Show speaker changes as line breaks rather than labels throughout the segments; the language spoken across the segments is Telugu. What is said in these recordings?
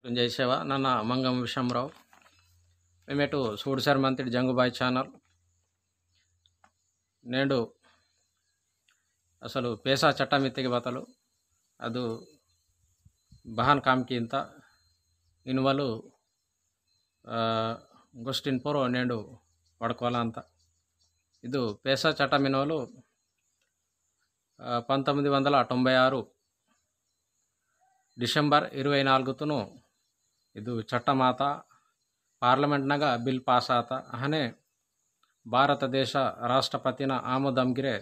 జై సేవ ನನ್ನ ಮಂಗಂ ವಿಷಮರಾವ್ ಮೇಮೇಟು ಸೂಡ್ಸರ್ ಮಂತ್ರಿ ಜಂಗುబాయ్ ఛానల్ నేడు అసలు పేసా చట్టం ఎత్తిಗೆ బతలు ಅದು ಬಹನ್ ಕಾಮ್ಕಿ ಇಂತ ಇನ್ವಲು ಗೊಸ್ಟಿನ್ ಪೋರೋ నేడు పడుకోవాల అంత ಇದು పేసా చట్టం ఇన్వలు 1996 డిసెంబర్ 24 ಇದು ಚಟ್ಟಮಾತ ಪಾರ್ಲಿಮೆಂಟ್ನಾಗ ಬಿಲ್ ಪಾಸ್ ಆತ ಹನೆ ಭಾರತ ದೇಶ ರಾಷ್ಟ್ರಪತಿನ ಆಮೋದಂಗಿರೆ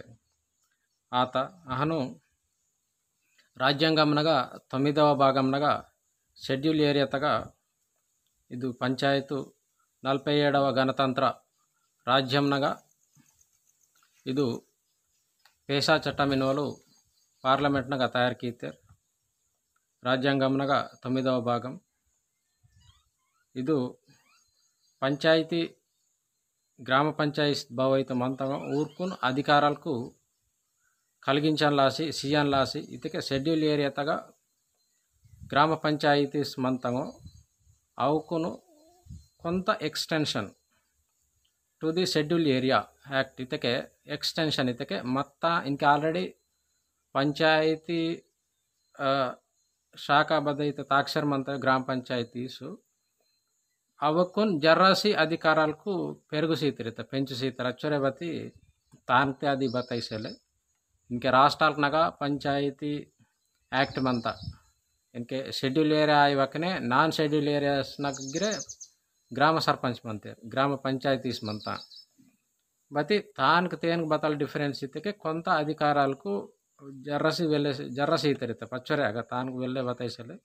ಆತ ಅಹನು రాజ్యాంగంనగ 9వ భాగంనగ షెడ్యూల్ ఏరియాతగా ಇದು పంచాయతు 47వ గణతంత్ర రాజ్యంనగ ಇದು పేసా చట్టం ఎన్నువలు పార్లమెంట్నగ తయారు కీతేర్ రాజ్యాంగంనగ 9వ భాగం ಇದು పంచాయతీ గ్రామ పంచాయతీ భావైతే మంతగా ఊర్కున్ అధికారాలకు కలిగించలాసి సియన్లాసి ఇతకే షెడ్యూల్ ఏరియాతగా గ్రామ పంచాయతీస్ మంతంగో అవుకును కొంత extension to the schedule area act ఇతకే ఎక్స్టెన్షన్ ఇతకే మత్త ఇంకా ఆల్రెడీ పంచాయతీ శాఖాబద్ధ తాక్షర్ మంత గ్రామ పంచాయతీసు ಅವಕ್ಕೂನ್ ಜರ್ರಾಸಿ ಅಧಿಕಾರಾలకు పెరుగు సీతరిత పెంచు సీతర అచ్చరే బతి తాన్తే అది బతైసలే ఇంకే రాష్ట్రాలకునగా పంచాయతీ యాక్ట్ మంత ఇంకే షెడ్యూల్ ఏరియా ಇವಕನೆ నాన్ షెడ్యూల్ ఏరియాస్ నగిరే గ్రామ సర్పంచ్ మంతే గ్రామ పంచాయతీస్ మంత బతి తాన్కు తేన్కు బతల డిఫరెన్స్ ఇతకే కొంత అధికారాలకు జర్రసి ఇతరిత పచ్చరే అగ తాన్కు వెళ్ళే బతైసలే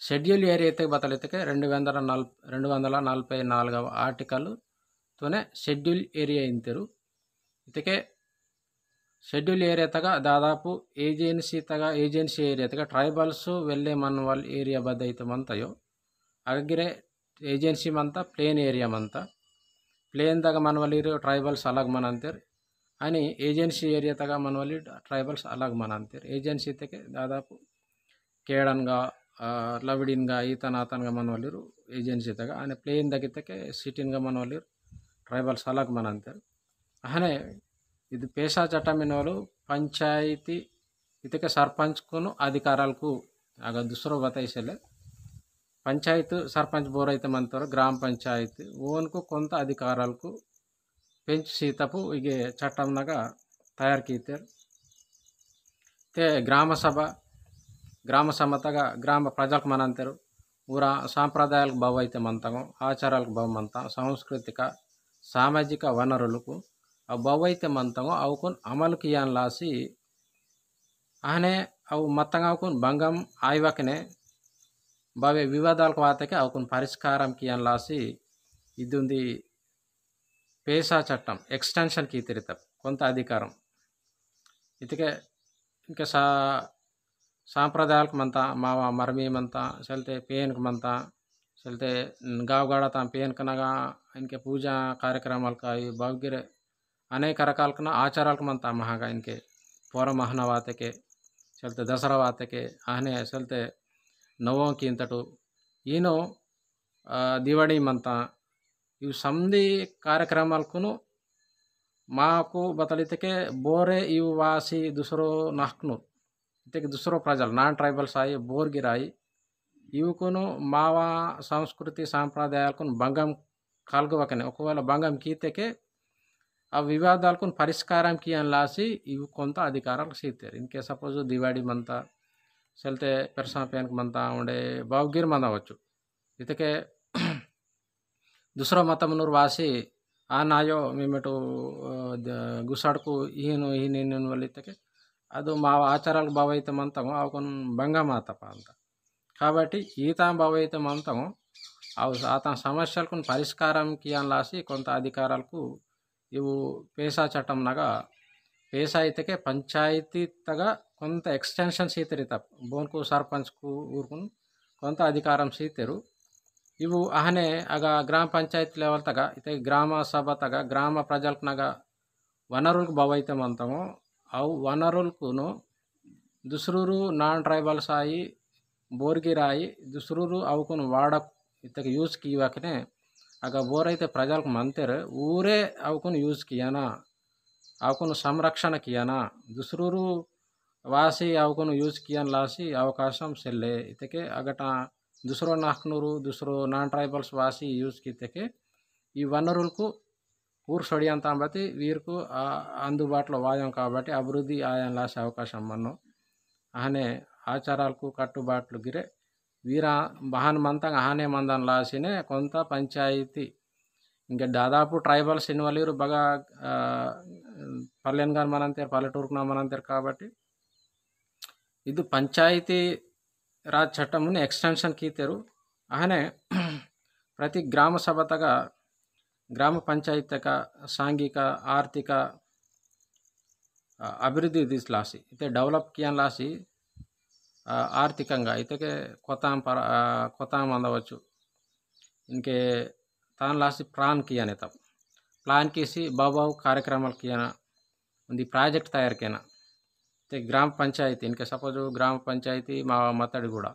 షెడ్యూల్ ఏరియా బతలైతే 244వ ఆర్టికల్తోనే షెడ్యూల్ ఏరియా ఇంతరు ఇతకే షెడ్యూల్ ఏరియాతగా దాదాపు ఏజెన్సీ ఏరియాతగా ట్రైబల్స్ వెళ్ళే మనవల్ ఏరియా బద్ద అయితే మంతయో అగగిరే ఏజెన్సీ మంత ప్లేన్ ఏరియా మంత ప్లేన్ తగ మనవల్ ట్రైబల్స్ అలాగ మన అంతేరు అని ఏజెన్సీ ఏరియా తగ మనవల్ ట్రైబల్స్ అలాగ మన అంతేరు ఏజెన్సీ ఇతకే దాదాపు కేడన్గా లవిడిన్గా ఈతనాతన్గా మనవలిరు ఏజెన్సీ తగ ఆయన ప్లేన్ దగ్గితకే సిటీన్గా మనవలిరు ట్రైబల్స్ అలాగ మన అంతేరు అహనే ఇది పేసా చట్టం ఎన్నువలు పంచాయతీ ఇతకే సర్పంచ్కును అధికారాలకు ఆಗ దుసరో బతైసలే పంచాయతీ సర్పంచ్ బోర్ అయితే మంతారు గ్రామ పంచాయతీ ఓన్కు కొంత అధికారాలకు పెంచు సీతపు ఇగే చట్టంనగా తయారు కీతేరు తే గ్రామ సమతగా గ్రామ ప్రజలకు మనంతరు ఊర సాంప్రదాయాలకు బావు అయితే మంతగం ఆచారాలకు బావు మంత సాంస్కృతిక సామాజిక వనరులకు ఆ బావు అయితే మంతగం అవుకుని అమలుకి ఇయన్ లాసి అహనే అవు మొత్తంగా అవుకుని భంగం ఆయివకనే బావే వివాదాలకు వాతకే అవుకుని పరిష్కారంకి ఇయన్ లాసి ఇది ఉంది పేసా చట్టం ఎక్స్టెన్షన్కి ఇతరిత కొంత అధికారం ఇతకే ఇంకా సాంప్రదాయాలకు మంత మావ మరమీ మంత చల్తే పేన్కు మంత చల్తే గావగాడ తా పేన్కనగా ఇన్కే పూజా కార్యక్రమాలకు అవి బాగిరే అనేక రకాలకున ఆచారాలకు మంత మహాగా ఇన్కే పౌర మహన వాతకే చల్తే దసరా వాతకే ఆహనే చల్తే నవ్వంకి ఇంతటు ఈనో దివాళీ మంత ఇవి సంధి కార్యక్రమాలకును మాకు బతలితకే బోరే ఇవి వాసి దుసరో నహ్ను ఇతకి దుసరో ప్రజలు నాన్ ట్రైబల్స్ అయ్యి బోర్గిరాయి ఇవుకును మావా సంస్కృతి సాంప్రదాయాలకు భంగం కలగవకనే ఒకవేళ భంగం కీతకే ఆ వివాదాలకు పరిష్కారంకి అని లాసి ఇవి కొంత అధికారాలకు సీతారు ఇన్కే సపోజ్ దివాళీ మంత చల్తే పెర్సా పేన్కి మంత ఉండే బావుగిర్ మంద అవచ్చు ఇతకే దుసరో మతమునూరు వాసి ఆ నాయో మేమేటు గుసాడుకు ఈయన వల్లితకే ಅದು మా ఆచారాలకు బావ అయితే మంతమో అవి కొన్ని భంగమాతప అంత కాబట్టి ఈతా బావ అయితే మంతమో అవి ఆత సమస్యలకు పరిష్కారంకి అని లాసి కొంత అధికారాలకు ఇವು పేసా చట్టంనగా పేసా అయితేకే పంచాయతీ తగా కొంత ఎక్స్టెన్షన్ సీతరిత బోన్కు సర్పంచ్కు ఊరుకుని కొంత అధికారం సీతరు ఇವು అహనే అగ గ్రామ పంచాయతీ లెవెల్ తగా అయితే గ్రామ సభ తగా గ్రామ ప్రజలకునగా వనరులకు బావ అయితే మంతమో అವು వనరులకును దుసరూరు నాన్ ట్రైబల్స్ అయి बोरगी राई दुसरूरू अवकुन वाड़क इतक यूज़ की वकने अगर बोर అయితే ప్రజలకు మంతెర్ ఊరే अवकुन यूज़ कियाना अवकुन संरक्षण कियाना दुसरूरू वासी अवकुन यूज़ कियान लासी अवकाशम सेल्ले इतके अगटा दूसरो नाखनूरू दूसरो नान ट्राइबल्स वासी यूज़ कीतके ఈ వనరులకు ఊరు సొడియంతాం బట్టి వీరికి అందుబాటులో వాయం కాబట్టి అభివృద్ధి ఆయం లాసే అవకాశం మనం అహనే ఆచారాలకు కట్టుబాట్లు గిరే వీర బహాన్ మంతంగా అహనే మందన్ లాసినే కొంత పంచాయతీ ఇంకా దాదాపు ట్రైబల్స్ ఇన్వాల్వ్ బాగా పల్లెన్ గారు మనంతేరు పల్లెటూరుకు మనంతేరు కాబట్టి ఇది పంచాయతీ రాజ్ చట్టముని ఎక్స్టెన్షన్ కీతేరు అహనే ప్రతి గ్రామ సభతగా గ్రామ పంచాయతక సాంఘిక ఆర్థిక అభివృద్ధి దిశలాసి అయితే డెవలప్ కియాన్ లాసి ఆర్థికంగా అయితే కొత్తాం అందవచ్చు इनके तान लासी प्लान किया ने तब प्लान किसी बाबाऊ कार्यक्रमाल किया उन्दी प्राजेक्ट तैयार किया ते ग्राम पंचायती इनके सपोज ग्राम पंचायती मा मतड़ीगूड़ा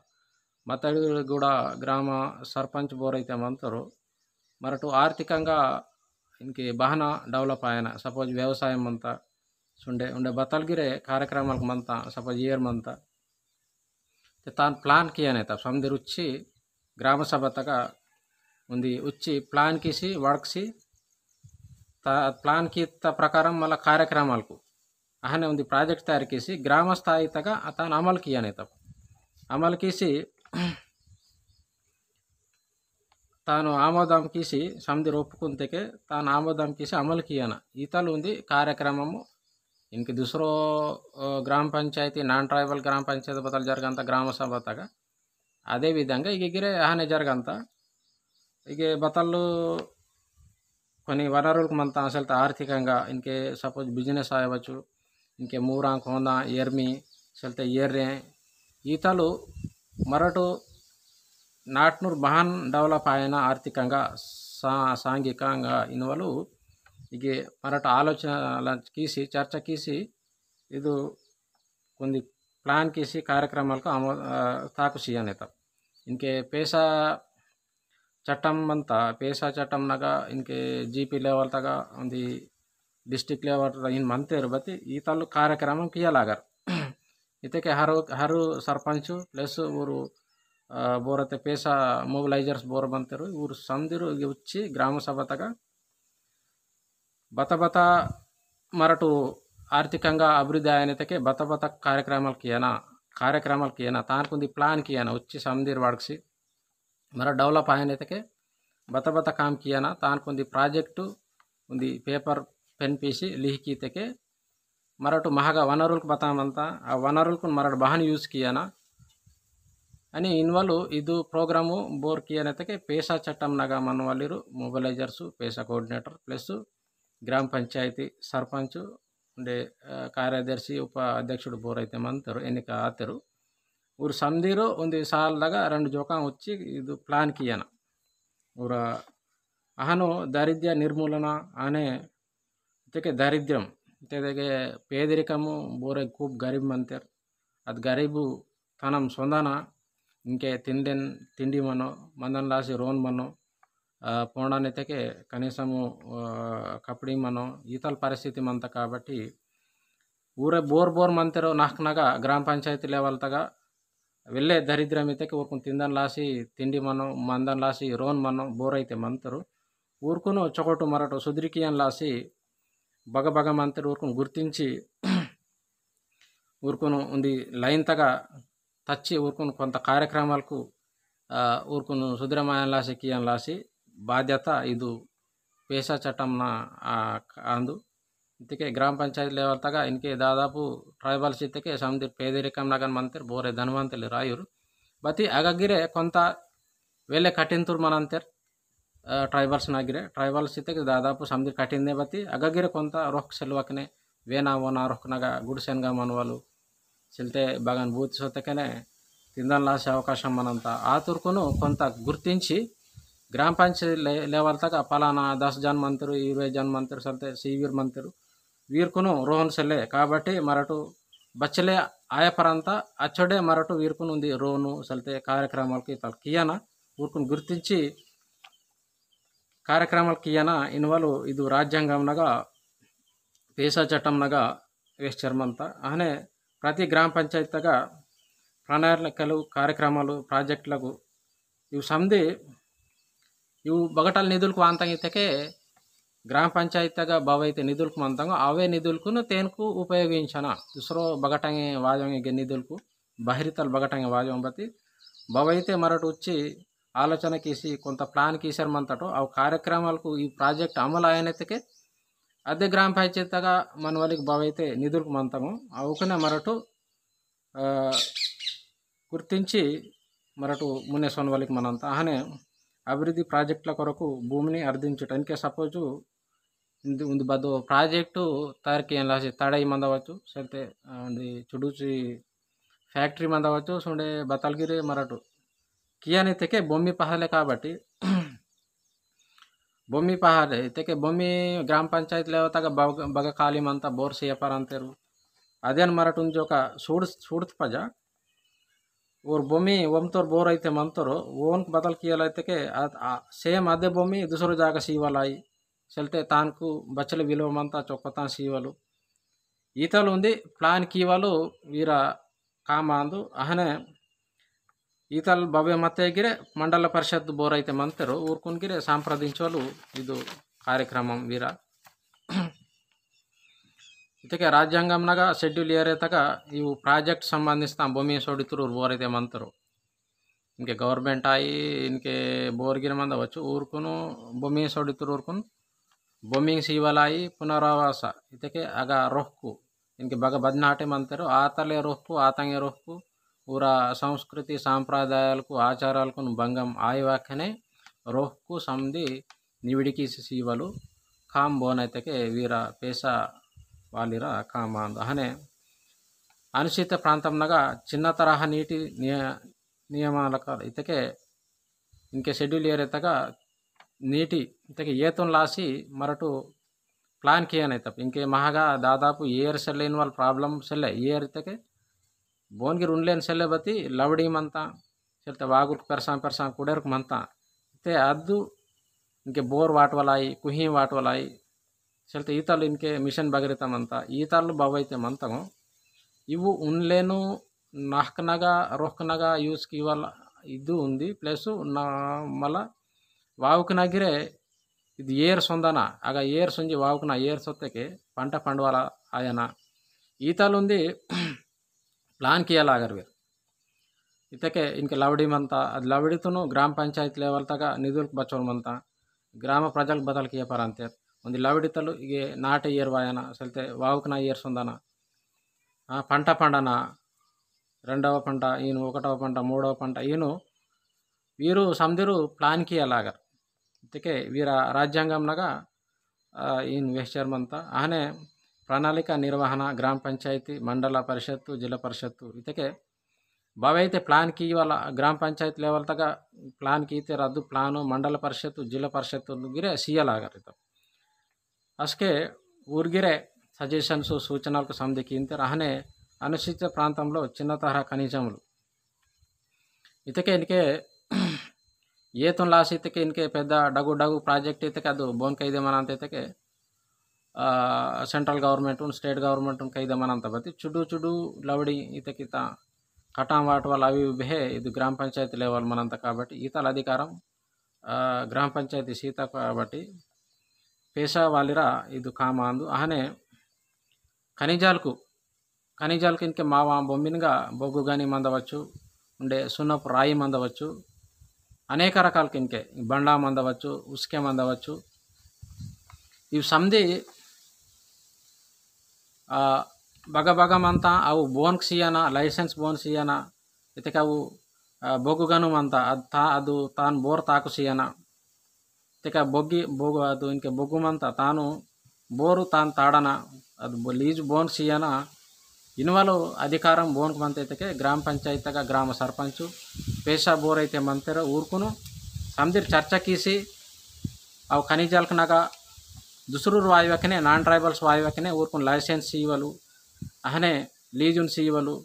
ग्राम सरपंच बोरैते मंतरो मरटू आर्थिकंगा इनके बहना डेवलप आयना सपोज व्यवसाय मंता सुंडे उंडे बतलगिरे कार्यक्रमाल मंता सपोज इयर मंता ते तान प्लान किया ने तब समझ रुचि ग्राम सभा तक उन्दी उच्ची प्लान किसी वर्कसी प्लान की प्रकार मल्ल कार्यक्रमाలకు అహనే ఉంది ప్రాజెక్ట్ తయారు చేసి గ్రామ స్థాయి తక అతను అమలు కియానే తప్ప అమలు చేసి తాను ఆమోదం కిసి సమితి ఒప్పుకుంతేకే తాను ఆమోదం కిసి అమలు కియాన ఈతలు ఉంది కార్యక్రమము ఇంక दूसरो గ్రామ పంచాయతీ నాన్ ట్రైబల్ గ్రామ పంచాయతీ బతలు జరగంత గ్రామ సభ తక అదే విధంగా ఇగిరే అహనే జరగంత ఇగే బతలు కొన్ని వనరులకు మంత అసలు ఆర్థికంగా ఇన్కే సపోజ్ బిజినెస్ అవ్వచ్చు इनके मूरा कोंदा एर्मी चलते एर्रे ఈతలు మరటు నాట్నూర్ బహాన్ డెవలప్ అయిన ఆర్థికంగా సాంఘికంగా ఇన్వలు ఇగే మరటు ఆలోచన కీసి చర్చ కీసి ఇది కొన్ని ప్లాన్ కీసి కార్యక్రమాలకు తాకు చేయనేత इनके पेशा चट्टम मंता पेशा चट्टम नगा इनके जीपी लेवल तक उन्दी डिस्ट्रिक्ट लेवल इन मंतेर बती ఈతలు కార్యక్రమం కియలాగర్ इतके हर सरपंच प्लस ऊरू बोरते पेशा मोबिलाइजर्स बोर बंतेरू ऊर संदिरू उच्ची ग्राम सभा तक बत बत मरटू आर्थिकंगा अभिवृद्धि आयनतके बत बत कार्यक्रमाल कियाना तानकुंदी प्लान कियाना उच्ची संदिर वाड़सी मर डेवलप आयनतके बत बत काम कियाना तानकुंदी प्राजेक्ट उंदी पेपर पेन पीसी लिखी तके मरटू महगा वनरुలకు బతామంతా ఆ వనరులకు మరడు బహన్ యూజ్ కియానా అని ఇన్వాల్వ్ ఇది ప్రోగ్రాము బోర్ కియానతకే పేసా చట్టం నగా మనవలిరు మొబిలైజర్స్ పేసా కోఆర్డినేటర్ ప్లస్ గ్రామ పంచాయతీ సర్పంచ్ ఉండే కార్యదర్శి ఉప అధ్యక్షుడు బోర్ అయితే మంతరు ఎన్నిక ఆతరు ఊరు సందిరు ఉంది సాల్దాగా రెండు జోకం వచ్చి ఇది ప్లాన్ కియానా ఊర అహను దారిద్ర్య నిర్మూలన అనే ఇతకే దారిద్ర్యం तेदे पेदरिकमु बोरे खूब गरीब मंतर अद गरीबु तनम सोंदाना इनके तिंडी मनो मंदन लासी रोन मनो पोंडाने तके कनीसमु कपड़ी मनो ఈతల పరిస్థితి మంత కాబట్టి ఊరే బోర్ మంతero నాక్నగా గ్రామ పంచాయతీ లెవెల్ తగా వెళ్ళే దరిద్రం ఇతకి ఊరుకుని తిందన్ లాసి తిండి మनो మందన్ లాసి రోన్ మनो బోర్ అయితే మంతరు ఊరుకును చొకటు మరటు సుద్రికియన్ లాసి బగ మంతరు ఊరుకుని గుర్తించి ఊరుకును ఉంది లైన్ తగా తచ్చి ఊరుకుని కొంత కార్యక్రమాలకు ఊరుకును సుద్రమాయన్ లాసి కియన్ లాసి బాధ్యత ఇది పేసా చట్టంన అందు ఇంతకే గ్రామ పంచాయతీ లెవెల్ తగా ఇన్కే దాదాపు ట్రైబల్స్ ఇతకే సమితి పేదరికం నగన్ మంతర్ బోరే ధనవంతులు రాయురు బతి అగగిరే కొంత వేలే కఠింతురు మనంతర్ ट्राइबल्स नागिरे ट्राइबल्स इतके दादापु समिति कठिने बती अगगिरे कोंत रोख सेलवकने वेना वोना रोखनगा गुडसेनगा मनवालु सिलते बागान बूत सोतकने तिंदन लासे అవకాశం మనంత ఆతుర్కును కొంత గుర్తించి గ్రామ పంచాయతీ లెవెల్ తక పలానా 10 జన్ మంతరు 20 జన్ మంతరు సల్తే సివిర్ మంతరు వీర్కును రోహన్ సెల్లే కాబట్టి మరటు बचले आयपರಂತ అచ్చడే మరటు వీర్కునుంది రోను సల్తే కార్యక్రమాలకి కియాన ఊర్కును గుర్తించి కార్యక్రమాలు కియాన ఇన్వాలు ఇది రాజ్యాంగంనగా పేసా చట్టంనగా వేశ్చర్మంత అనే ప్రతి గ్రామ పంచాయతీగా ప్రణాళికలు కార్యక్రమాలు ప్రాజెక్టులకు ఇవి సంధి ఇవి బగటల నిధులకు వాంతంగితకే గ్రామ పంచాయతీగా బావైతే నిధులకు మంతంగా అవే నిధులకును తేనుకు ఉపయోగించన దుసరో బగటంగే వాజంగే నిధులకు బహిరితలు బగటంగే వాజం బతి బావైతే మరటు వచ్చి ఆలోచన కీసి కొంత ప్లాన్ కీసరమంతటో ఆ కార్యక్రమాలకు ఈ ప్రాజెక్ట్ అమలు అయినతకే అదే గ్రామ పంచాయతీగా మన వాళ్ళకి బావైతే నిధులకు మంతము అవుకునే మరటు గుర్తించి మరటు మున్నే సొన వాళ్ళకి మనంతా అనే అభివృద్ధి ప్రాజెక్టుల కొరకు భూమిని అర్థించటానికి సపోజు ಒಂದು ಬದು ಪ್ರಾಜೆಕ್ಟು ತಯಾರಿಕೆ ಎಲ್ಲ ತಡೈ ಮಂದవచ్చు ಸಲ್ತೆ ಒಂದು ಚುಡುಚಿ ఫ్యాక్టరీ మందవచ్చు సుండే బతల్గిరి మరటు కియాని తెకే బొమ్మి పహాలే కాబట్టి బొమ్మి పహాలే తెకే బొమ్మి గ్రామ పంచాయతీ లేవతాಗ ಬಗ ಖಾಲಿ ಮಂತ ಬೋರ್ ಸೇಪರ್ ಅಂತೆರು ಅದೇನ್ ಮರಟು ಉಂಜಿ ఒక ಸೂಡ್ತ್ ಪಜ और ಬೊಮ್ಮಿ ಒಮ್ತೋರ್ ಬೋರ್ ಐತೆ ಮಂತರು ಓನ್ ಬದಲ್ ಕಿಯಲೈತೆಕೆ ಸೇಮ್ ಅದೇ ಬೊಮ್ಮಿ ದುಸರು ಜಾಗ ಸೀವಲಾಯಿ चलते तान को बचल विలువ मंता चौकता सीवलु ఈతలు ఉంది ప్లాన్ కీవలు వీర కామాందు అహనే ఈతల్ భవ్య మత్తగిరే మండల పరిషత్ ಬೋರ್ ಐತೆ ಮಂತರು ಊರ್ಕುನ್ಗಿರೆ ಸಂಪ್ರదించవలు ಇದು ಕಾರ್ಯಕ್ರಮం వీర ಇದಕ್ಕೆ ರಾಜ್ಯಾಂಗಂನಾಗ ಶೆಡ್ಯೂಲ್ ಏರಿಯಾತಾಗ ಇವು ಪ್ರಾಜೆಕ್ಟ್ ಸಂಬಂಧಿಸ್ತಾ ಭೂಮಿ ಸೋಡಿತರು ಬೋರ್ ಐತೆ ಮಂತರು इनके गवर्नमेंट आई इनके बोर गिर मंदవచ్చు ఊర్కును భూమి సోడితరు ఊర్కును ಬೊಮ್ಮಿಂಗ್ ಸೀವಲಾಯಿ ಪುನರಾವಾಸ ಇದಕ್ಕೆ ಆಗ ರೊಕ್ಕು ಇನ್ಕೆ ಬಗ ಬದನಾಟೆ ಮಂತರು ಆತಲೆ ರೊಕ್ಕು ಆತಂಗೆ ರೊಕ್ಕು ಊರ ಸಂಸ್ಕೃತಿ సాంప్రదాయాలకు ఆచారాలకు భంగం ఆయివాకనే రొక్కు సంధి నివిడికి సీవలు కాం బోనైతకే వీర పేసా వాలిర కామాంద అనే అనుచిత ప్రాంతంనగా చిన్న తరహా నీటి నియమాలకు ఇతకే ఇంకే షెడ్యూల్ ఏరియతగా నీటి ఇంతకీ ఏతం లాసి మరటు ప్లాన్ కియనైతే ఇంకే మహాగా దాదాపు ఏర్ సెల్లైన వాళ్ళ ప్రాబ్లమ్ సెల్లె ఏర్ ఇతకే ಬೋನ್ಗಿರ್ ಉಣ್ಲೇನ್ ಸೆಲ್ಲೆ ಬತ್ತಿ ಲವಡಿ ಮಂತ ಚಲ್ತೆ ವಾಗುರ್ಕ್ ಪೆರ್ಸಾಂ ಕುಡೇರ್ಕ್ ಮಂತ ಇತ್ತೆ ಅದ್ದು ಇಂಕೆ ಬೋರ್ ವಾಟ್ವಲಾಯಿ ಕುಹಿ ವಾಟ್ವಲಾಯಿ ಚಲ್ತೆ ಈತಲ್ ಇನ್ಕೆ ಮಿಷನ್ ಬಗರಿತಮಂತ ಈತಲ್ ಬವೈತೆ ಮಂತಗು ಇವು ಉಣ್ಲೇನು ನಾಲ್ಕನಾಗ ರೊಕ್ಕನಾಗ ಯೂಸ್కి ఇవాళ ఇది ఉంది ప్లస్ మళ్ళా వావుకునాగిరే ఇది ఏర్ సొందన ఆಗ ఏర్ సొంజి వావుకున ఏర్ సొత్తకే పంట పండువాల ఆయన ఈతలు ఉంది प्लान कियालागर वीर इतके इनके लवड़ी मंता ಅದು ಲವಡಿತುನು ಗ್ರಾಮ ಪಂಚಾಯತ್ ಲೆವೆಲ್ ತಗ ನಿಧುಲ್ ಬಚ್ಚೋಲ್ ಮಂತ ಗ್ರಾಮ ಪ್ರಜಲ್ ಬದಲ್ ಕಿಯ ಪರಂತೆ ಒಂದು ಲವಡಿತಲು ಇಗೆ ನಾಟೆ ಏರ್ವಾಯನ ಸಲ್ತೆ ವಾವುಕನ ಏರ್ಸೊಂದನ పంట పండన రెండవ పంట ఈను ఒకటవ పంట మూడవ పంట ఈను వీరు సందిరు ప్లాన్ కియాలాగర్ ఇతకే వీర రాజ్యాంగంనగా ఈన్ వేశ్చర్మంత ఆనే ప్రణాళిక నిర్వహణ గ్రామ పంచాయతీ మండల పరిషత్తు జిల్లా పరిషత్తు ఇతకే బావైతే ప్లాన్ కి వాళ్ళ గ్రామ పంచాయతీ లెవెల్ తగ ప్లాన్ కీతే రద్దు ప్లాను మండల పరిషత్తు జిల్లా పరిషత్తు గిరే సీయలాగరిత అస్కే ఊర్గిరే సజెషన్స్ సూచనలకు సంధికింతే రహనే అనుచిత ప్రాంతంలో చిన్న తరహా ఖనిజములు ఇతకే ఇన్కే ఏతం లాస్ ఇతకే ఇన్కే పెద్ద డగు ప్రాజెక్ట్ ఇతకే ಅದು ಬೋನ್ ಕೈದೆ ಮನ ಅಂತ ಇತಕೆ सेंट्रल गवर्नमेंट स्टेट गवर्नमेंट कईद मन अंत बती चुडू लवड़ी इतकित कटां वाट वाल अभी है ಇದು ग्राम पंचायती लेवल मనంత కాబట్టి ఈతల అధికారం గ్రామ పంచాయతీ సీత కాబట్టి పేసా వాలిరా ఇది కామాందు అహనే ఖనిజాలకు ఇంకే మావా బొమ్మినిగా బొగ్గు గాని మందవచ్చు ఉండే సున్నపు రాయి మందవచ్చు అనేక రకాలకి ఇంకే బండా మందవచ్చు ఉస్కే మందవచ్చు ఇవి సంధి ಬಗ ಮಂತ ಅವು ಬೋನ್ಕ್ ಸಿಯನ ಲೈಸೆನ್ಸ್ ಬೋನ್ ಸಿಯನ ಇದಕ್ಕೆ ಅವು ಬೊಗ್ಗುಗನು ಮಂತ ಅದು ತಾನು ಬೋರ್ ತಾಕು ಸಿಯನ ಇದಕ್ಕೆ ಬೊಗ್ಗು ಅದು ಇಂಕೆ ಬೊಗ್ಗು ಮಂತ ತಾನು ಬೋರು ತಾನು ತಾಡನ ಅದು ಲೀಜ್ ಬೋನ್ ಸಿಯನ ఇన్వాలు అధికారం బోన్కు మంత అయితే గ్రామ పంచాయతీగా గ్రామ సర్పంచ్ పేషా బోర్ అయితే మంతేరో ఊరుకును సందిర్ చర్చ కీసి అವು ఖనిజాలకు నగా दुसरू वायुवकने नॉन ट्राइबल्स वायुवकने ऊरकुन लाइसेंस इवलु अहने ಲೀಜುನ್ ಸೀವಲು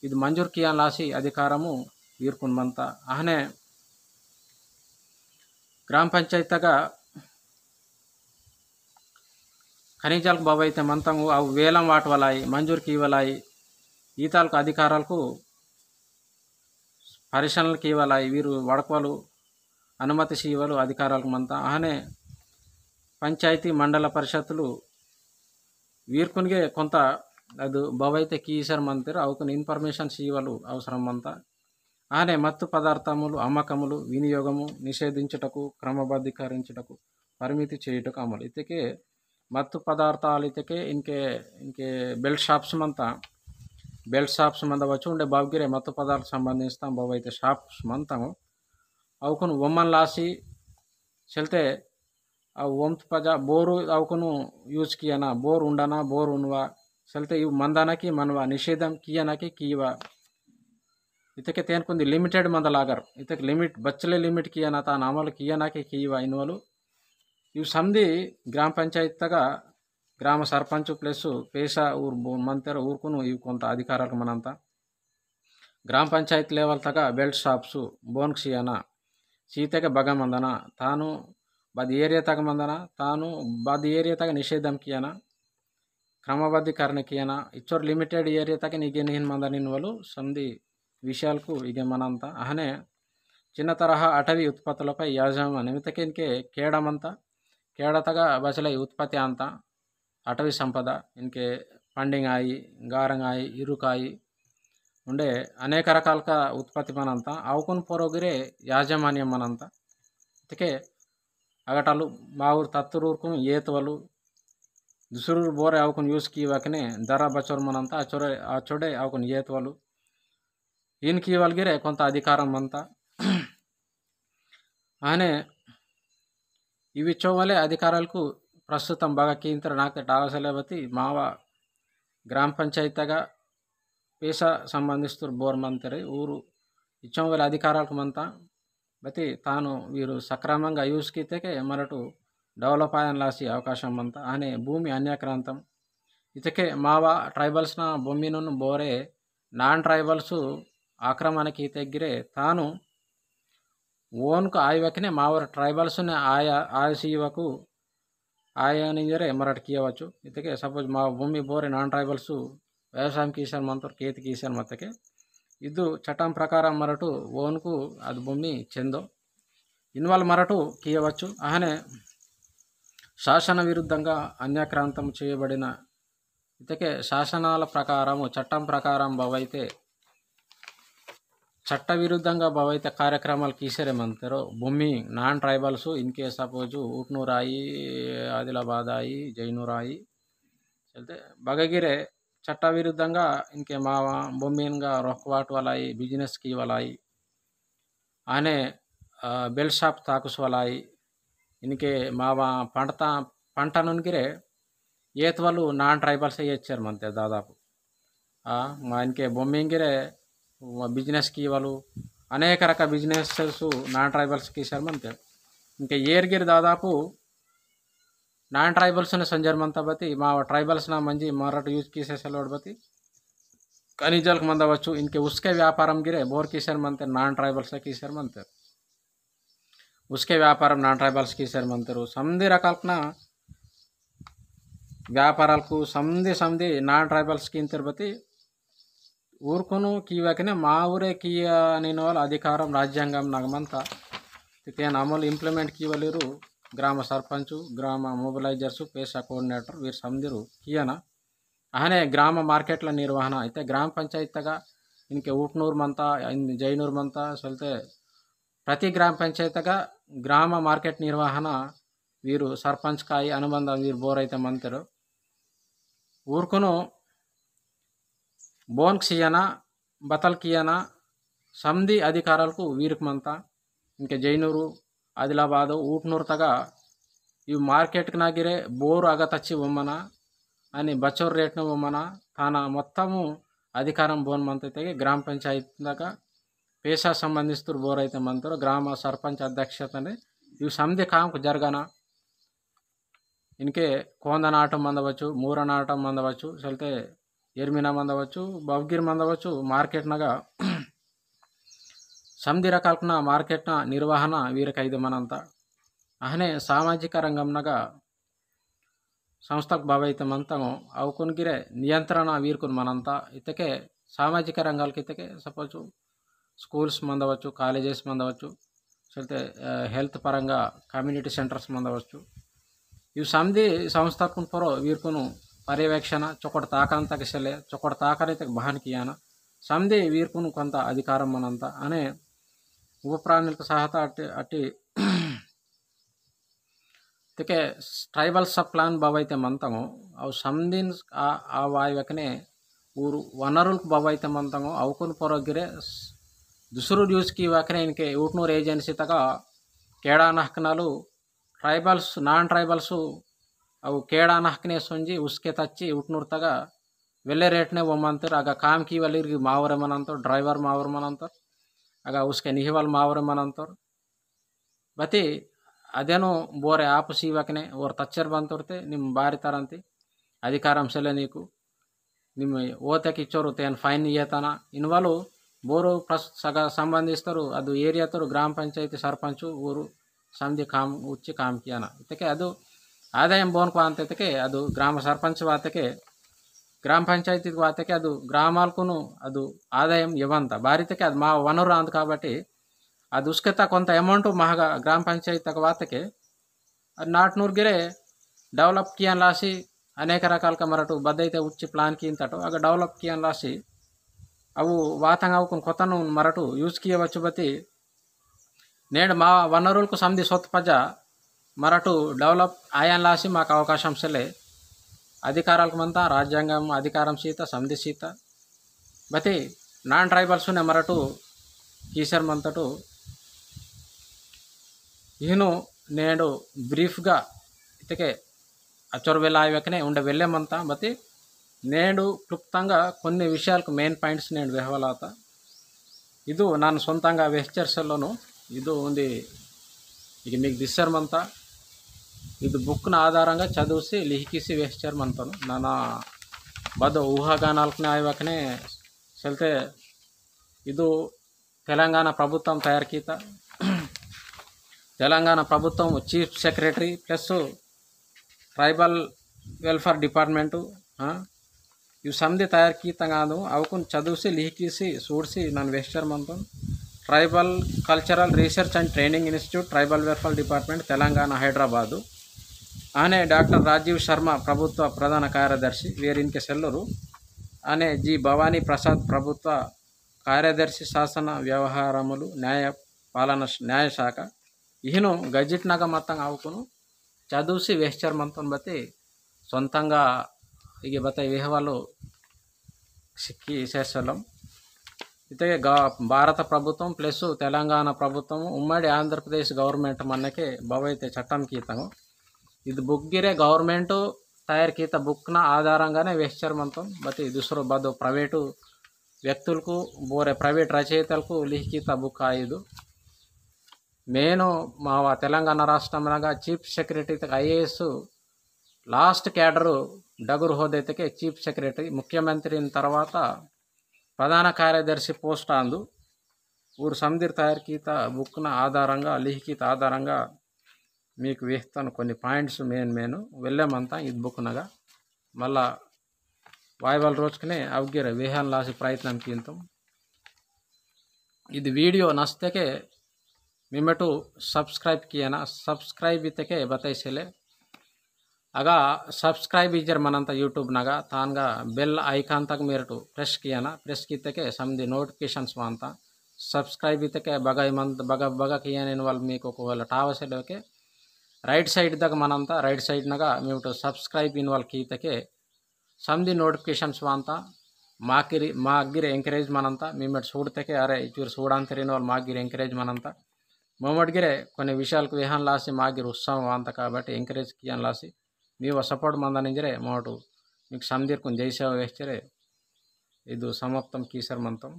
ಇದು ಮಂಜೂರ್ ಕಿಯಾನ್ ಲಾಸಿ ಅಧಿಕಾರಮು ವೀರ್ಕುನ್ ಮಂತ ಅಹನೆ గ్రామ పంచాయతీగా ఖనిజాలకు బాబైతే మంతము అవి వేలం వాటి వలాయి మంజూరుకి ఇవ్వలాయి ఈతాలకు అధికారాలకు పరిశీలనలకు ఇవ్వలాయి వీరు వడకవలు అనుమతి ఇవ్వలు అధికారాలకు మంత అహనే పంచాయతీ మండల పరిషత్తులు వీర్కునిగే కొంత ಅದು బాబైతే కీసర్ మంతరు అవకుని ఇన్ఫర్మేషన్ ఇవ్వలు అవసరం అంతా అనే మత్తు పదార్థములు అమ్మకములు వినియోగము నిషేధించుటకు క్రమబద్ధీకరించుటకు పరిమితి చేయుటకు అమలు ఇతకే మత్తు పదార్థాలు ఇతకే ఇంకే బెల్ట్ షాప్స్ మందవచ్చు ఉండే బాబుగిరే మత్తు పదార్థాలకు సంబంధిస్తాం బాబు అయితే షాప్స్ మంతాము అవుకును ఒమ్మన్ లాసి చెల్తే ఆ ఒంత్ పజ బోరు అవుకును యూజ్ కియనా బోర్ ఉండనా బోర్ ఉన్వా చెల్తే ఇవి మందానకి మనవా నిషేధం కియనాకి కీవా इतके तेन कुंदी लिमिटेड मंद लागर इतक लिमिट बच्चले लिमिट किया ना तान अमल किया ना कि कीवा इनवलु इव समधी ग्राम पंचायत तगा ग्राम सरपंच प्लस पेशा ऊर मंतर ऊरकुनु इव कोंत अधिकारालकु मనంత ग्राम panchayat level तगा belt shops బోన్క్స్ Yana Seethakka బగ Mandanna తాను బది ఏరియా తగ మందన తాను బది ఏరియా తగ నిషేధం కియానా క్రమబద్ధీకరణ కియానా ఇచ్చోర్ లిమిటెడ్ ఏరియా తగ నిగెనిన్ మందనిన్వలు సంధి విషయాలకు ఇక మనంతా అహనే చిన్న తరహా అటవీ ఉత్పత్తులపై యాజమాన్యం ఇతకే కేడమంతా కేడతగా బసల ఉత్పత్తి అంతా అటవీ సంపద ఇంకే పండింగాయి గారంగాయి ఇరుకాయి ఉండే అనేక రకాల ఉత్పత్తి మనంతా అవుకుని పొరోగిరే యాజమాన్యం మనంతా ఇతకే అగటాలు మా ఊరు తత్తురూరుకు ఏతువలు దుసురు బోరే అవుకుని యూస్కి ఇవ్వకనే ధర బచోరు మనంతా ఆ చోడే అవుకుని ఏతువలు ఈయనకి ఇవ్వగలిగిరే కొంత అధికారం అంతా అనే ఇవి చోవలే అధికారాలకు ప్రస్తుతం బాగా కీంతర నాకు టావసలేబతి మావ గ్రామ పంచాయతీగా పేసా సంబంధిస్తూ బోర్ మంతరి ఊరు ఇచ్చోవలే అధికారాలకు మంతా బతి తాను వీరు సక్రమంగా యూస్కితే మరటు డెవలప్ అయ్యాలాసి అవకాశం అంతా అనే భూమి అన్యాక్రాంతం ఇతకే మావ ట్రైబల్స్న భూమిను బోరే నాన్ ట్రైబల్స్ ఆక్రమణకి తెగ్గిరే తాను ఓన్కు ఆయువకనే మావర ట్రైబల్స్ని ఆయసీవకు ఆయనింజరే మరటికి ఇవ్వచ్చు ఇతకే సపోజ్ మా భూమి బోరే నాన్ ట్రైబల్స్ వ్యవసాయంకి ఈసారి మంతరు కేతికి ఈసారి మత్తకే ಇದು చట్టం ప్రకారం మరటు ఓన్కు అది భూమి చెందో ఇన్వాల్వ్ మరటు కీయవచ్చు అహనే శాసన విరుద్ధంగా అన్యాక్రాంతం చేయబడిన ఇతకే శాసనాల ప్రకారము చట్టం ప్రకారం బావైతే చట్ట విరుద్ధంగా బావైతే కార్యక్రమాలు కీసరేమంటారో భూమి నాన్ ట్రైబల్స్ ఇన్కే సపోజు ఊట్నూరాయి ఆదిలాబాదాయి జైనూరాయి చల్తే బగగిరే చట్ట విరుద్ధంగా ఇంకే మా భూమిగా రొక్కవాటు వలాయి బిజినెస్కి వలాయి ఆనే బెల్ షాప్ తాకుస్ వలాయి ఇన్కే మా పంట నున్గిరే ఏత్ వాళ్ళు నాన్ ట్రైబల్స్ ఇచ్చారు మంతే దాదాపు మా ఇన్కే భూమింగిరే బిజినెస్కి వాళ్ళు అనేక రకాల బిజినెసెస్ నాన్ ట్రైబల్స్కి ఇచ్చారు మంతే ఇంకా ఏర్గిరి దాదాపు నాన్ ట్రైబల్స్ని సంజర్మంతా బతి మా ట్రైబల్స్ನ మంచి మరటు యూజ్ కీసేసేలోడు బతి ఖనిజాలకు మందవచ్చు ఇంకే ఉస్కే వ్యాపారం గిరే బోర్ కీసారు మంతే నాన్ ట్రైబల్స్ కీసారు మంతారు ఉస్కే వ్యాపారం నాన్ ట్రైబల్స్ కీసారు మంతారు సంధి రకాలన వ్యాపారాలకు సంధి నాన్ ట్రైబల్స్కి ఇంతరు బతి ఊరుకును కీవకనే మా ఊరే కీయ నేను వాళ్ళు అధికారం రాజ్యాంగం నగమంతా తేన అమలు ఇంప్లిమెంట్ కీవలేరు గ్రామ సర్పంచు గ్రామ మొబిలైజర్స్ పేసా కోఆర్డినేటర్ వీరు సంధిరు కియనా అహనే గ్రామ మార్కెట్ల నిర్వహణ అయితే గ్రామ పంచాయతీగా ఇంకే ఊట్నూరు మంతా జైనూరు మంతా సొల్తే ప్రతి గ్రామ పంచాయతీగా గ్రామ మార్కెట్ నిర్వహణ వీరు సర్పంచ్ కాయి అనుబంధం వీరు బోర్ అయితే మంతరు ఊరుకును బోన్క్స్ ఇయనా బతల్కి ఇయనా సంధి అధికారాలకు వీరికి మంతా ఇంకే జైనూరు ఆదిలాబాదు ఊట్నూరు తగా ఇవి మార్కెట్కి నాగిరే బోరు అగతచ్చి ఉమ్మన అని బచ్చోరు రేట్ను ఉమ్మన తాన మొత్తము అధికారం బోన్ మంతైతే గ్రామ పంచాయతీ దాకా పేసా సంబంధిస్తూ బోర్ అయితే మంతారు గ్రామ సర్పంచ్ అధ్యక్షతనే ఇవి సంధి కాంకు జరగన ఇన్కే కోంద నాటం మందవచ్చు మూర నాటం మందవచ్చు చల్తే ಎರ್ಮಿನ ಮಂದవచ్చు ಬವ್ಗಿರ್ ಮಂದవచ్చు ಮಾರ್ಕೆಟ್ನಾಗ ಸಮಧಿ ರಕಾಲ್ಕನ ಮಾರ್ಕೆಟ್ನ ನಿರ್ವಹಣಾ ವೀರಕೈದೆ ಮನಂತ ಅಹನೆ ಸಾಮಾಜಿಕ ರಂಗಂನಾಗ ಸಂಸ್ಥಕ್ ಬಾಬೈತೆ ಮಂತಂಗೋ ಅವಕುನ್ಗಿರೆ ನಿಯಂತ್ರಣ వీరుకుని మనంతా ఇతకే సామాజిక రంగాలకి ఇతకే సపోజ్ స్కూల్స్ మందవచ్చు కాలేజెస్ మందవచ్చు లేకపోతే హెల్త్ పరంగా కమ్యూనిటీ సెంటర్స్ మందవచ్చు ఇవి సంధి సంస్థకు పరో వీరుకును పర్యవేక్షణ చొక్కటి తాకనంత కిసలే చొక్కటి తాకనైతే బహన్ కియాన సంధి వీరుకును కొంత అధికారం మనంతా అనే ఉప ప్రాణులకు సహాయత అట్టి तिके ट्राइबल सब प्लान बाबैते मंतंगो अव समदिन आ वायवकने ऊर वनरुल बाबैते मंतंगो अवकुन परगिरे दुसरू यूज की वाकने इनके ऊटनूर एजेंसी तक केड़ा नहकनालु ट्राइबल्स नॉन ट्राइबल्स अव केड़ा नहकने सुंजी उसके तच्ची ऊटनूर तक वेले रेटने वो मंतर आगा काम की वाली मावरे मनंतर ड्राइवर मावर मनंतर आगा उसके निहिवल मावरे मनंतर बती ಅದೇನೋ ಬೋರೆ ಆಪು ಸೀವಕನೆ ಓರ್ ತಚ್ಚರ್ ಬಂತೋರ್ತೆ ನಿಮ್ಮ ಬಾರಿ ತರಂತಿ ಅಧಿಕಾರಾಂಶಲೆ ನೀಕು ನಿಮ್ಮ ಓತಕ್ಕೆ ಇಚ್ಚೋರು ತೇನು ಫೈನ್ ಇಯತನ ಇನ್ವಾಲು ಬೋರು ಸಗ ಸಂಬಂಧಿಸ್ತರು ಅದು ಏರಿಯಾತರು ಗ್ರಾಮ ಪಂಚಾಯತಿ ಸರ್ಪಂಚು ಊರು ಸಂಧಿ ಕಾಮ್ ಉಚ್ಚಿ ಕಾಮ್ ಕಿಯಾನ ಇದಕ್ಕೆ ಅದು ಆದಾಯ ಬೋನ್ಕು ಅಂತಕ್ಕೆ ಅದು ಗ್ರಾಮ ಸರ್ಪಂಚ್ ವಾತಕ್ಕೆ ಗ್ರಾಮ ಪಂಚಾಯತಿ ವಾತಕ್ಕೆ ಅದು ಗ್ರಾಮಾಲ್ಕೂ ಅದು ಆದಾಯ ಇವಂತ ಬಾರಿತಕ್ಕೆ ಅದು ಮಾ ವನರು ಅಂದ కాబట్టి ಅದು उसके तक కొంత అమౌంట్ మహగా గ్రామ పంచాయతీ తక వాతకే అది నాట్నూర్గిరే డెవలప్ కియన్ లాసి అనేక రకాల మరటు బద్దైతే ఉచ్చి ప్లాన్ కింతటో అగ డెవలప్ కియన్ లాసి అవు వాతంగా అవుకుని కొత్తను మరటు యూజ్ కియవచ్చు బతి నేడు మా వనరులకు సంధి సొత్పజ మరటు డెవలప్ ఆయాన్ లాసి మాకు అవకాశం సెలే అధికారాలకు మంతా రాజ్యాంగం అధికారం సీత సంధి సీత బతి నాన్ ట్రైబల్స్నే మరటు కీసర్ మంతటు ఈను నేడు బ్రీఫ్గా ఇతకే అచొరవెలాయవకనే ఉండే వెళ్ళేమంతా బతి నేడు క్లుప్తంగా కొన్ని విషయాలకు మెయిన్ పాయింట్స్ నేను వెహవలాత ಇದು ನಾನು సొంతంగా వెస్చర్స్లోను ಇದು ఉంది ఇక మీకు దిశర్మంతా ఇది బుక్ನ ఆధారంగా చదివిసి లిహికిసి వెస్చర్మంతాను నాన్న బద ఊహాగానాలకు ఆయవకనే చెల్తే ಇದು తెలంగాణ ప్రభుత్వం తయారు కీత తెలంగాణ ప్రభుత్వం chief secretary plus tribal welfare department ఇవి సంధి తయారు కీత కాదు అవకుని చదివిసి లిహికిసి చూడిసి నన్ను వెస్చర్ మంతం tribal cultural research and training institute tribal welfare department Telangana Hyderabad అనే డాక్టర్ రాజీవ్ శర్మ ప్రభుత్వ ప్రధాన కార్యదర్శి వీరింకే సెల్లూరు అనే జి భవానీ ప్రసాద్ ప్రభుత్వ కార్యదర్శి శాసన వ్యవహారములు న్యాయ శాఖ ఈయను గజెట్నాಗ మొత్తంగా అవుకును చదువుసి వెస్చర్ మంతం బతి సొంతంగా ఇక బత విహవాలు సిక్కి చేసేలం అయితే భారత ప్రభుత్వం ప్లస్ తెలంగాణ ప్రభుత్వం ఉమ్మడి ఆంధ్రప్రదేశ్ గవర్నమెంట్ మనకే భవైతే చట్టం కీతము ఇది బుక్గిరే గవర్నమెంట్ తయారు కీత బుక్న ఆధారంగానే వెస్చర్ మంతం బతి దుసరు బదు ప్రైవేటు వ్యక్తులకు బోరే ప్రైవేట్ రచయితలకు లిఖిత బుక్ ఇది నేను మా తెలంగాణ రాష్ట్రంలో chief secretary IAS last cadre డగురు హోదైతే చీఫ్ సెక్రటరీ ముఖ్యమంత్రి తర్వాత ప్రధాన కార్యదర్శి పోస్ట్ అందు ఊరు సంధిర్ తయారు కీత బుక్న ఆధారంగా లిఖిత ఆధారంగా మీకు వేస్తాను కొన్ని పాయింట్స్ మెయిన్ వెళ్ళామంతా ఇది బుక్నగా మళ్ళా వాయివాల రోజుకనే అవగిర వేహాన్ లాసి ప్రయత్నం కింతం ఇది వీడియో నచ్చితే मेमेटू सब्सक्राइब किया ना सब्सक्राइब इतके बताइसेले आगा सब्सक्राइब इजर मनंत यूट्यूब नागा तानगा बेल ऐकान तक मेरटू प्रेस किया ना प्रेस कितके समझी नोटिफिकेशन्स मानता सब्सक्राइब इतके बगा मंत बगा बगा किया वाल मीको टावसेके रईट सैड तक मनंत रईट सैड नागा मेमटू सब्सक्राइब इनवाल कीतके समझी नोटिफिकेशन्स मानता माकिरी मा अग्गिर ఎంకరేజ్ మనంతా మేమట్ చూడతకే అరే ఇచూర్ చూడంతరిన వాళ్ళు మాగిర్ ఎంకరేజ్ మనంతా మొమట్గిరే కొన్ని విషయాలకు విహాన్ లాసి మాగిర్ ఉత్సాహం అంత కాబట్టి ఎంకరేజ్ కియాన్ లాసి ನೀವು ಸಪೋರ್ಟ್ ಮಂದನಿಂಜರೆ ಮೋಟು మీకు సందీర్కం జైసేవ వేస్తే ఇది సమాప్తం కీసర్ మంతం